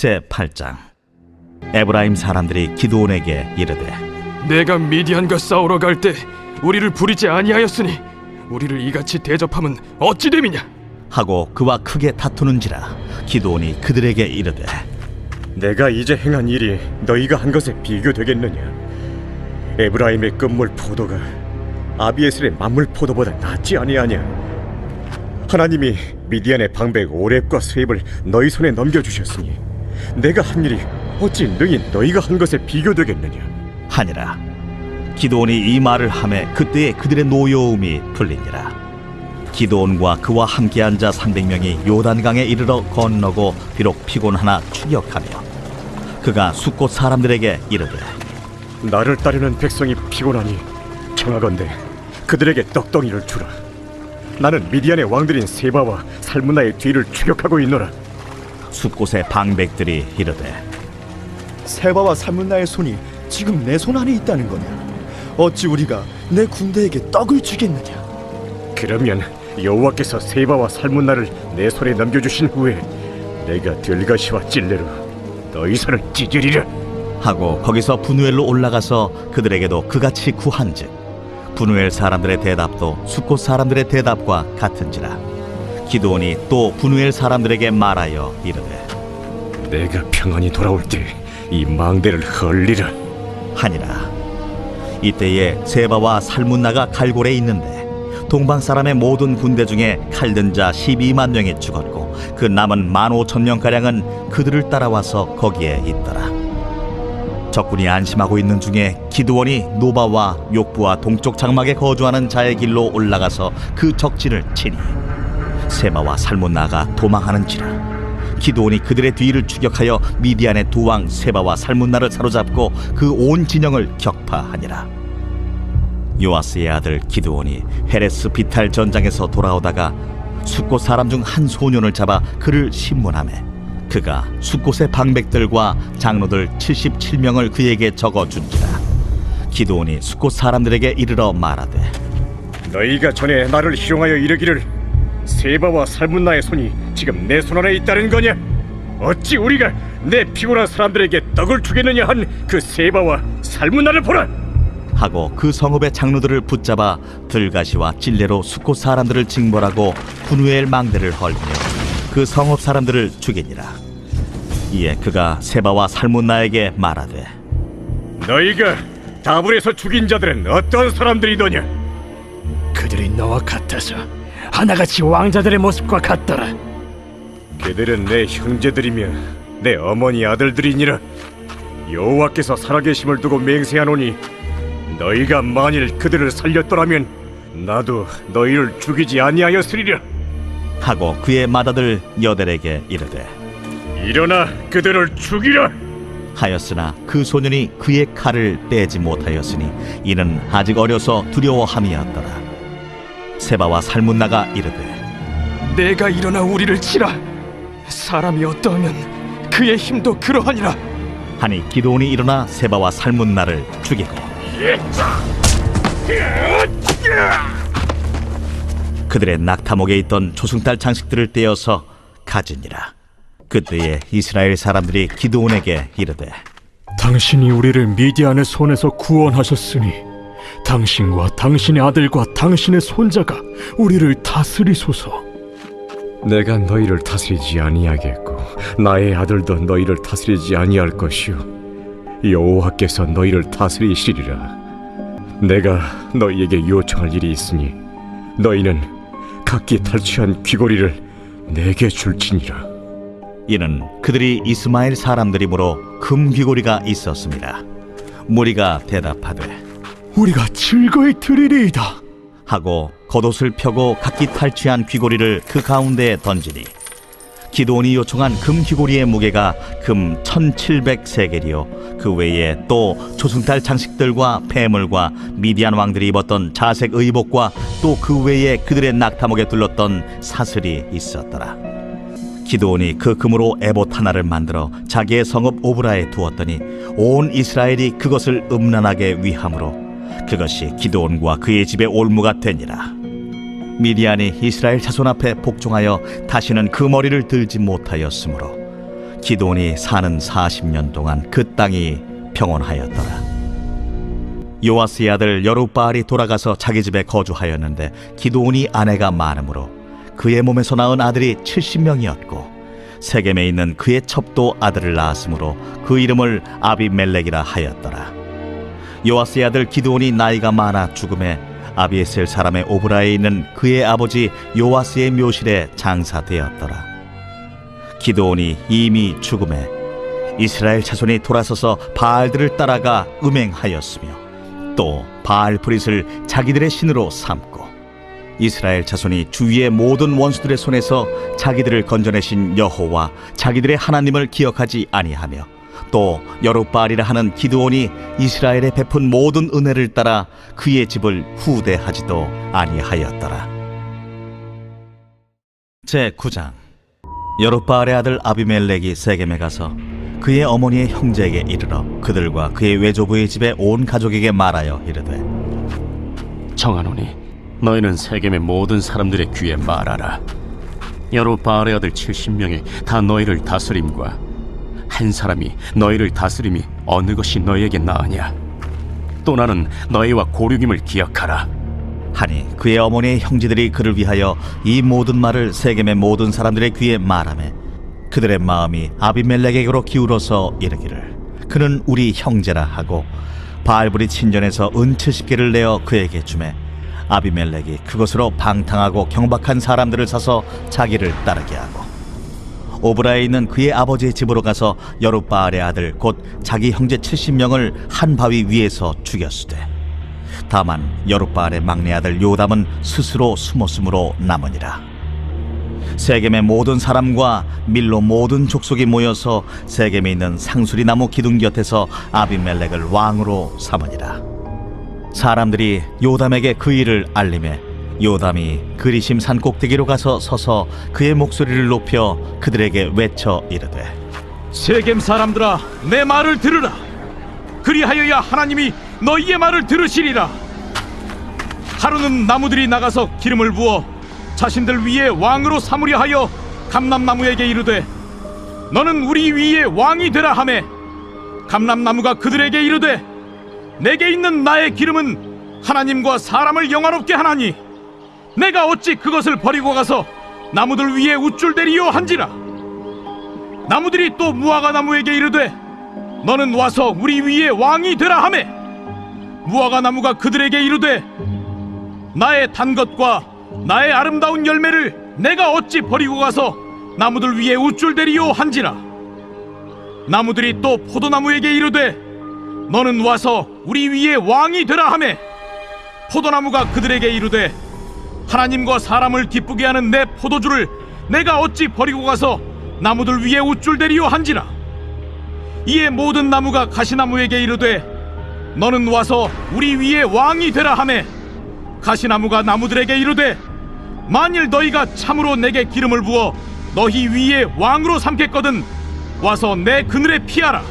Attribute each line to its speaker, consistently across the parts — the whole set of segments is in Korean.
Speaker 1: 제8장. 에브라임 사람들이 기드온에게 이르되
Speaker 2: 내가 미디안과 싸우러 갈 때 우리를 부리지 아니하였으니 우리를 이같이 대접함은 어찌 됨이냐?
Speaker 1: 하고 그와 크게 다투는지라. 기드온이 그들에게 이르되
Speaker 3: 내가 이제 행한 일이 너희가 한 것에 비교되겠느냐? 에브라임의 끝물 포도가 아비에셀의 만물 포도보다 낫지 아니하냐? 하나님이 미디안의 방백 오렙과 스웹을 너희 손에 넘겨주셨으니 내가 한 일이 어찌 능히 너희가 한 것에 비교되겠느냐?
Speaker 1: 하니라. 기드온이 이 말을 하매 그때에 그들의 노여움이 풀리니라. 기드온과 그와 함께한 자 300명이 요단강에 이르러 건너고 비록 피곤하나 추격하며 그가 숫곳 사람들에게 이르되
Speaker 3: 나를 따르는 백성이 피곤하니 청하건대 그들에게 떡덩이를 주라. 나는 미디안의 왕들인 세바와 살문나의 뒤를 추격하고 있노라.
Speaker 1: 숫곳의 방백들이 이르되
Speaker 4: 세바와 살문나의 손이 지금 내 손 안에 있다는 거냐? 어찌 우리가 내 군대에게 떡을 주겠느냐?
Speaker 3: 그러면 여호와께서 세바와 살문나를 내 손에 넘겨주신 후에 내가 들가시와 찔레로 너희 손을 찢으리라.
Speaker 1: 하고 거기서 분우엘로 올라가서 그들에게도 그같이 구한즉 분우엘 사람들의 대답도 숫곳 사람들의 대답과 같은지라. 기드온이 또 분우엘 사람들에게 말하여 이르되
Speaker 3: 내가 평안히 돌아올 때 이 망대를 헐리라
Speaker 1: 하니라. 이때에 세바와 살문나가 갈골에 있는데 동방 사람의 모든 군대 중에 칼든 자 12만 명이 죽었고 그 남은 15,000명가량은 그들을 따라와서 거기에 있더라. 적군이 안심하고 있는 중에 기드온이 노바와 욕부와 동쪽 장막에 거주하는 자의 길로 올라가서 그 적진을 치니 세바와 살문나가 도망하는지라. 기드온이 그들의 뒤를 추격하여 미디안의 두 왕 세바와 살문나를 사로잡고 그 온 진영을 격파하니라. 요아스의 아들 기드온이 헤레스 비탈 전장에서 돌아오다가 숫곳 사람 중 한 소년을 잡아 그를 신문하매 그가 숫곳의 방백들과 장로들 77명을 그에게 적어준지라. 기드온이 숫곳 사람들에게 이르러 말하되
Speaker 3: 너희가 전에 나를 희롱하여 이르기를 세바와 살문나의 손이 지금 내 손 안에 있다는 거냐? 어찌 우리가 내 피곤한 사람들에게 떡을 주겠느냐 한 그 세바와 살문나를 보라.
Speaker 1: 하고 그 성읍의 장로들을 붙잡아 들가시와 찔레로 숫곳 사람들을 징벌하고 분우엘 망대를 헐며 그 성읍 사람들을 죽이니라. 이에 그가 세바와 살문나에게 말하되
Speaker 3: 너희가 다불에서 죽인 자들은 어떤 사람들이더냐?
Speaker 5: 그들이 너와 같아서 하나같이 왕자들의 모습과 같더라.
Speaker 3: 그들은 내 형제들이며 내 어머니 아들들이니라. 여호와께서 살아계심을 두고 맹세하노니 너희가 만일 그들을 살렸더라면 나도 너희를 죽이지 아니하였으리라.
Speaker 1: 하고 그의 맏아들 여델에게 이르되
Speaker 3: 일어나 그들을 죽이라.
Speaker 1: 하였으나 그 소년이 그의 칼을 떼지 못하였으니 이는 아직 어려서 두려워함이었더라. 세바와 살문나가 이르되
Speaker 2: 내가 일어나 우리를 치라. 사람이 어떠하면 그의 힘도 그러하니라.
Speaker 1: 하니 기드온이 일어나 세바와 살문나를 죽이고 그들의 낙타목에 있던 조승달 장식들을 떼어서 가지니라. 그때에 이스라엘 사람들이 기드온에게 이르되
Speaker 5: 당신이 우리를 미디안의 손에서 구원하셨으니 당신과 당신의 아들과 당신의 손자가 우리를 다스리소서.
Speaker 3: 내가 너희를 다스리지 아니하겠고 나의 아들도 너희를 다스리지 아니할 것이요 여호와께서 너희를 다스리시리라. 내가 너희에게 요청할 일이 있으니 너희는 각기 탈취한 귀고리를 내게 줄지니라.
Speaker 1: 이는 그들이 이스마엘 사람들이므로 금 귀고리가 있었습니다. 무리가 대답하되
Speaker 5: 우리가 즐거이 드리리이다
Speaker 1: 하고 겉옷을 펴고 각기 탈취한 귀고리를 그 가운데에 던지니 기드온이 요청한 금 귀고리의 무게가 금 1700세겔이요 그 외에 또 조승달 장식들과 폐물과 미디안 왕들이 입었던 자색 의복과 또 그 외에 그들의 낙타목에 둘렀던 사슬이 있었더라. 기드온이 그 금으로 에봇 하나를 만들어 자기의 성읍 오브라에 두었더니 온 이스라엘이 그것을 음란하게 위함으로 그것이 기드온과 그의 집의 올무가 되니라. 미디안이 이스라엘 자손 앞에 복종하여 다시는 그 머리를 들지 못하였으므로 기드온이 사는 40년 동안 그 땅이 평온하였더라. 요아스의 아들 여룹바알이 돌아가서 자기 집에 거주하였는데 기드온이 아내가 많으므로 그의 몸에서 낳은 아들이 70명이었고 세겜에 있는 그의 첩도 아들을 낳았으므로 그 이름을 아비멜렉이라 하였더라. 요아스의 아들 기드온이 나이가 많아 죽음에 아비에셀 사람의 오브라에 있는 그의 아버지 요아스의 묘실에 장사되었더라. 기드온이 이미 죽음에 이스라엘 자손이 돌아서서 바알들을 따라가 음행하였으며 또 바알 브릿을 자기들의 신으로 삼고 이스라엘 자손이 주위의 모든 원수들의 손에서 자기들을 건져내신 여호와 자기들의 하나님을 기억하지 아니하며 또 여룹바알이라 하는 기드온이 이스라엘에 베푼 모든 은혜를 따라 그의 집을 후대하지도 아니하였더라. 제9장. 여룹바알의 아들 아비멜렉이 세겜에 가서 그의 어머니의 형제에게 이르러 그들과 그의 외조부의 집에 온 가족에게 말하여 이르되
Speaker 6: 청하노니 너희는 세겜의 모든 사람들의 귀에 말하라. 여룹바알의 아들 70명이 다 너희를 다스림과 한 사람이 너희를 다스림이 어느 것이 너희에게 나으냐? 또 나는 너희와 고륙임을 기억하라.
Speaker 1: 하니 그의 어머니의 형제들이 그를 위하여 이 모든 말을 세겜의 모든 사람들의 귀에 말하매 그들의 마음이 아비멜렉에게로 기울어서 이르기를 그는 우리 형제라 하고 바알브리 친전에서 은 70개를 내어 그에게 주매 아비멜렉이 그것으로 방탕하고 경박한 사람들을 사서 자기를 따르게 하고 오브라에 있는 그의 아버지의 집으로 가서 여룹바알의 아들 곧 자기 형제 70명을 한 바위 위에서 죽였으되 다만 여룹바알의 막내 아들 요담은 스스로 숨었으므로 남으니라. 세겜의 모든 사람과 밀로 모든 족속이 모여서 세겜에 있는 상수리 나무 기둥 곁에서 아비멜렉을 왕으로 삼으니라. 사람들이 요담에게 그 일을 알림해 요담이 그리심 산 꼭대기로 가서 서서 그의 목소리를 높여 그들에게 외쳐 이르되
Speaker 2: 세겜 사람들아, 내 말을 들으라. 그리하여야 하나님이 너희의 말을 들으시리라. 하루는 나무들이 나가서 기름을 부어 자신들 위에 왕으로 삼으려 하여 감람나무에게 이르되 너는 우리 위에 왕이 되라 하매 감람나무가 그들에게 이르되 내게 있는 나의 기름은 하나님과 사람을 영화롭게 하나니 내가 어찌 그것을 버리고 가서 나무들 위에 우쭐대리요 한지라. 나무들이 또 무화과 나무에게 이르되 너는 와서 우리 위에 왕이 되라 하매 무화과 나무가 그들에게 이르되 나의 단 것과 나의 아름다운 열매를 내가 어찌 버리고 가서 나무들 위에 우쭐대리요 한지라. 나무들이 또 포도나무에게 이르되 너는 와서 우리 위에 왕이 되라 하매 포도나무가 그들에게 이르되 하나님과 사람을 기쁘게 하는 내 포도주를 내가 어찌 버리고 가서 나무들 위에 우쭐대리요 한지라. 이에 모든 나무가 가시나무에게 이르되 너는 와서 우리 위에 왕이 되라 하매 가시나무가 나무들에게 이르되 만일 너희가 참으로 내게 기름을 부어 너희 위에 왕으로 삼겠거든 와서 내 그늘에 피하라.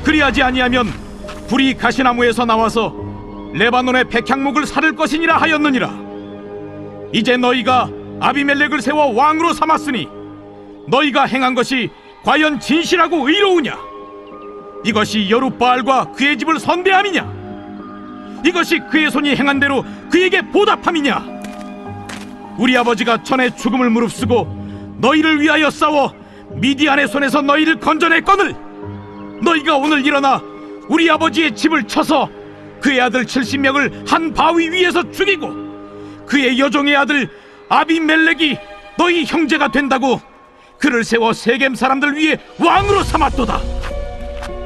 Speaker 2: 그리하지 아니하면 불이 가시나무에서 나와서 레바논의 백향목을 사를 것이니라 하였느니라. 이제 너희가 아비멜렉을 세워 왕으로 삼았으니 너희가 행한 것이 과연 진실하고 의로우냐? 이것이 여룹바알과 그의 집을 선대함이냐? 이것이 그의 손이 행한 대로 그에게 보답함이냐? 우리 아버지가 전에 죽음을 무릅쓰고 너희를 위하여 싸워 미디안의 손에서 너희를 건져냈거늘 너희가 오늘 일어나 우리 아버지의 집을 쳐서 그의 아들 70명을 한 바위 위에서 죽이고 그의 여종의 아들 아비멜렉이 너희 형제가 된다고 그를 세워 세겜 사람들 위에 왕으로 삼았도다.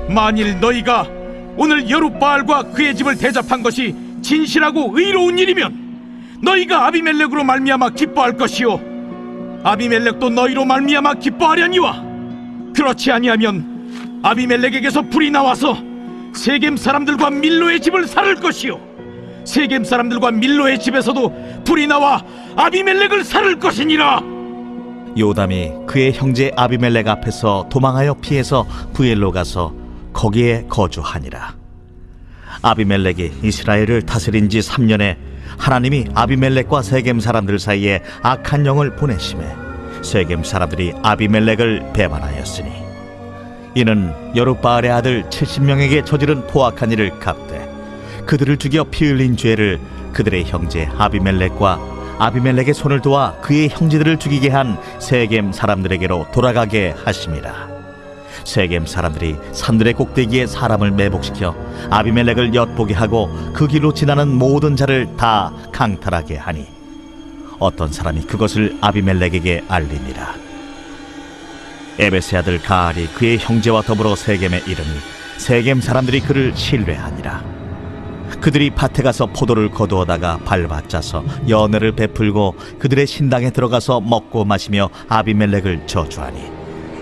Speaker 2: 만일 너희가 오늘 여룹바알과 그의 집을 대접한 것이 진실하고 의로운 일이면 너희가 아비멜렉으로 말미암아 기뻐할 것이요 아비멜렉도 너희로 말미암아 기뻐하려니와 그렇지 아니하면 아비멜렉에게서 불이 나와서 세겜 사람들과 밀로의 집을 살을 것이요 세겜 사람들과 밀로의 집에서도 불이 나와 아비멜렉을 살을 것이니라.
Speaker 1: 요담이 그의 형제 아비멜렉 앞에서 도망하여 피해서 부엘로 가서 거기에 거주하니라. 아비멜렉이 이스라엘을 다스린 지 3년에 하나님이 아비멜렉과 세겜 사람들 사이에 악한 영을 보내심에 세겜 사람들이 아비멜렉을 배반하였으니 이는 여룻바알의 아들 70명에게 저지른 포악한 일을 갚되 그들을 죽여 피 흘린 죄를 그들의 형제 아비멜렉과 아비멜렉의 손을 도와 그의 형제들을 죽이게 한 세겜 사람들에게로 돌아가게 하심이라. 세겜 사람들이 산들의 꼭대기에 사람을 매복시켜 아비멜렉을 엿보게 하고 그 길로 지나는 모든 자를 다 강탈하게 하니 어떤 사람이 그것을 아비멜렉에게 알리니라. 에벳의 아들 가알이 그의 형제와 더불어 세겜에 이르니 세겜 사람들이 그를 신뢰하니라. 그들이 밭에 가서 포도를 거두어다가 밟아짜서 연회를 베풀고 그들의 신당에 들어가서 먹고 마시며 아비멜렉을 저주하니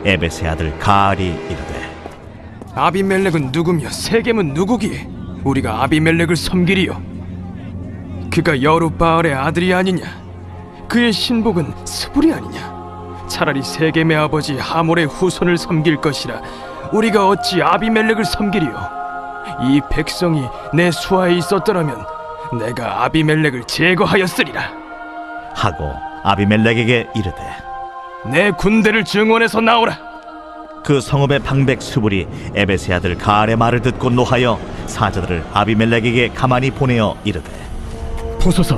Speaker 1: 에벳의 아들 가알이 이르되
Speaker 7: 아비멜렉은 누구며 세겜은 누구기에 우리가 아비멜렉을 섬기리요? 그가 여룻바알의 아들이 아니냐? 그의 신복은 스불이 아니냐? 차라리 세겜의 아버지 하몰의 후손을 섬길 것이라 우리가 어찌 아비멜렉을 섬기리요? 이 백성이 내 수하에 있었더라면 내가 아비멜렉을 제거하였으리라
Speaker 1: 하고 아비멜렉에게 이르되
Speaker 7: 내 군대를 증원해서 나오라.
Speaker 1: 그 성읍의 방백 수불이 에벳의 아들 가알의 말을 듣고 노하여 사자들을 아비멜렉에게 가만히 보내어 이르되
Speaker 5: 보소서,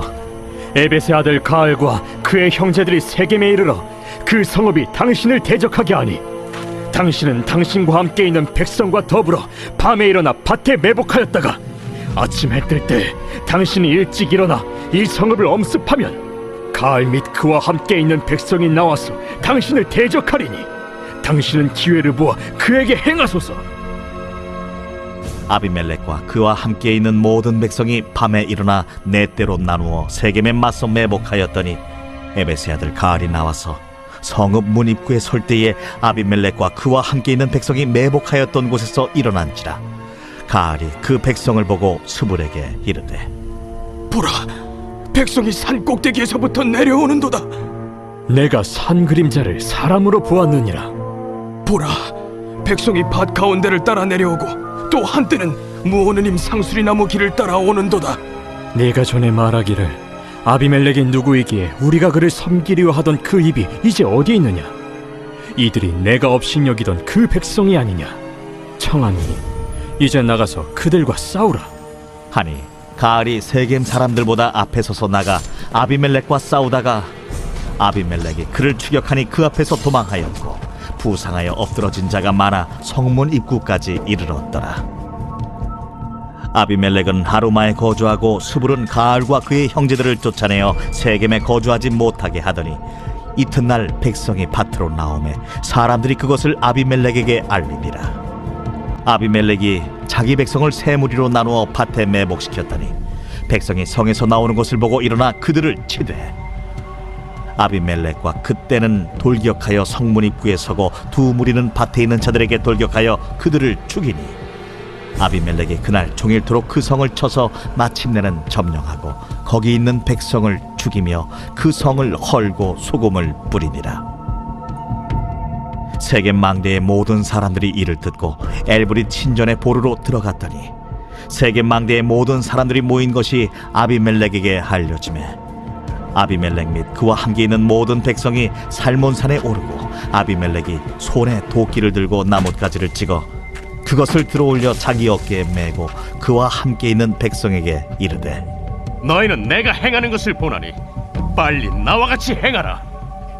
Speaker 5: 에벳의 아들 가알과 그의 형제들이 세겜에 이르러 그 성읍이 당신을 대적하게 하니 당신은 당신과 함께 있는 백성과 더불어 밤에 일어나 밭에 매복하였다가 아침 해 뜰 때 당신이 일찍 일어나 이 성읍을 엄습하면 가알 및 그와 함께 있는 백성이 나와서 당신을 대적하리니 당신은 기회를 보아 그에게 행하소서.
Speaker 1: 아비멜렉과 그와 함께 있는 모든 백성이 밤에 일어나 네 때로 나누어 세겜에 맞서 매복하였더니 에벳의 아들 가알이 나와서 성읍 문 입구에 설 때에 아비멜렉과 그와 함께 있는 백성이 매복하였던 곳에서 일어난지라. 가알이 그 백성을 보고 스불에게 이르되
Speaker 7: 보라, 백성이 산 꼭대기에서부터 내려오는도다.
Speaker 5: 내가 산 그림자를 사람으로 보았느니라.
Speaker 7: 보라, 백성이 밭 가운데를 따라 내려오고 또 한때는 무오느님 상수리 나무 길을 따라 오는도다.
Speaker 5: 네가 전에 말하기를 아비멜렉이 누구이기에 우리가 그를 섬기려 하던 그 입이 이제 어디 있느냐? 이들이 내가 업신 여기던 그 백성이 아니냐? 청하노니 이제 나가서 그들과 싸우라.
Speaker 1: 하니 가알이 세겜 사람들보다 앞에 서서 나가 아비멜렉과 싸우다가 아비멜렉이 그를 추격하니 그 앞에서 도망하였고 부상하여 엎드러진 자가 많아 성문 입구까지 이르렀더라. 아비멜렉은 하루마에 거주하고 스불은 가알과 그의 형제들을 쫓아내어 세겜에 거주하지 못하게 하더니 이튿날 백성이 밭으로 나오매 사람들이 그것을 아비멜렉에게 알리니라. 아비멜렉이 자기 백성을 세 무리로 나누어 밭에 매복시켰더니 백성이 성에서 나오는 것을 보고 일어나 그들을 치되 아비멜렉과 그때는 돌격하여 성문 입구에 서고 두 무리는 밭에 있는 자들에게 돌격하여 그들을 죽이니 아비멜렉이 그날 종일토록 그 성을 쳐서 마침내는 점령하고 거기 있는 백성을 죽이며 그 성을 헐고 소금을 뿌리니라. 세겜 망대의 모든 사람들이 이를 듣고 엘브릿 신전의 보루로 들어갔더니 세겜 망대의 모든 사람들이 모인 것이 아비멜렉에게 알려지매 아비멜렉 및 그와 함께 있는 모든 백성이 살몬산에 오르고 아비멜렉이 손에 도끼를 들고 나뭇가지를 찍어 그것을 들어올려 자기 어깨에 메고 그와 함께 있는 백성에게 이르되
Speaker 6: 너희는 내가 행하는 것을 보나니 빨리 나와 같이 행하라.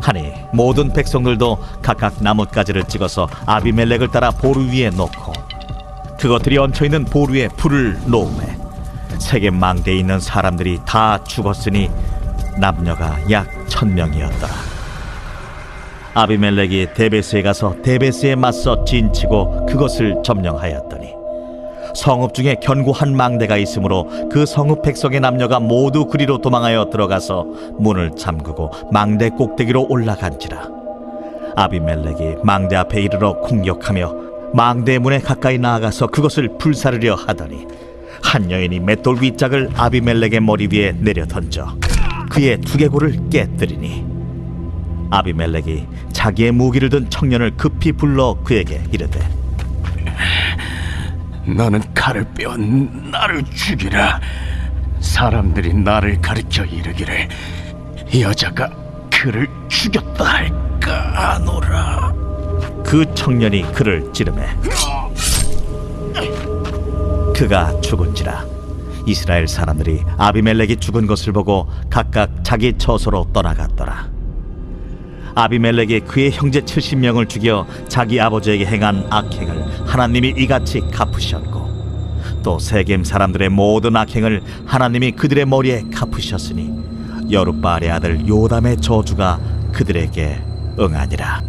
Speaker 1: 하니 모든 백성들도 각각 나뭇가지를 찍어서 아비멜렉을 따라 보루 위에 놓고 그것들이 얹혀있는 보루에 불을 놓으매 세겜 망대에 있는 사람들이 다 죽었으니 남녀가 약 1000명이었더라. 아비멜렉이 데베스에 가서 데베스에 맞서 진치고 그것을 점령하였더니 성읍 중에 견고한 망대가 있으므로 그 성읍 백성의 남녀가 모두 그리로 도망하여 들어가서 문을 잠그고 망대 꼭대기로 올라간지라. 아비멜렉이 망대 앞에 이르러 공격하며 망대 문에 가까이 나아가서 그것을 불사르려 하더니 한 여인이 맷돌 윗짝을 아비멜렉의 머리 위에 내려 던져 그의 두개골을 깨뜨리니 아비멜렉이 자기의 무기를 든 청년을 급히 불러 그에게 이르되
Speaker 6: 너는 칼을 빼어 나를 죽이라. 사람들이 나를 가리켜 이르기를 여자가 그를 죽였다 할까 하노라.
Speaker 1: 그 청년이 그를 찌르매 그가 죽은지라. 이스라엘 사람들이 아비멜렉이 죽은 것을 보고 각각 자기 처소로 떠나갔더라. 아비멜렉이 그의 형제 70명을 죽여 자기 아버지에게 행한 악행을 하나님이 이같이 갚으셨고, 또 세겜 사람들의 모든 악행을 하나님이 그들의 머리에 갚으셨으니 여룻바알의 아들 요담의 저주가 그들에게 응하니라.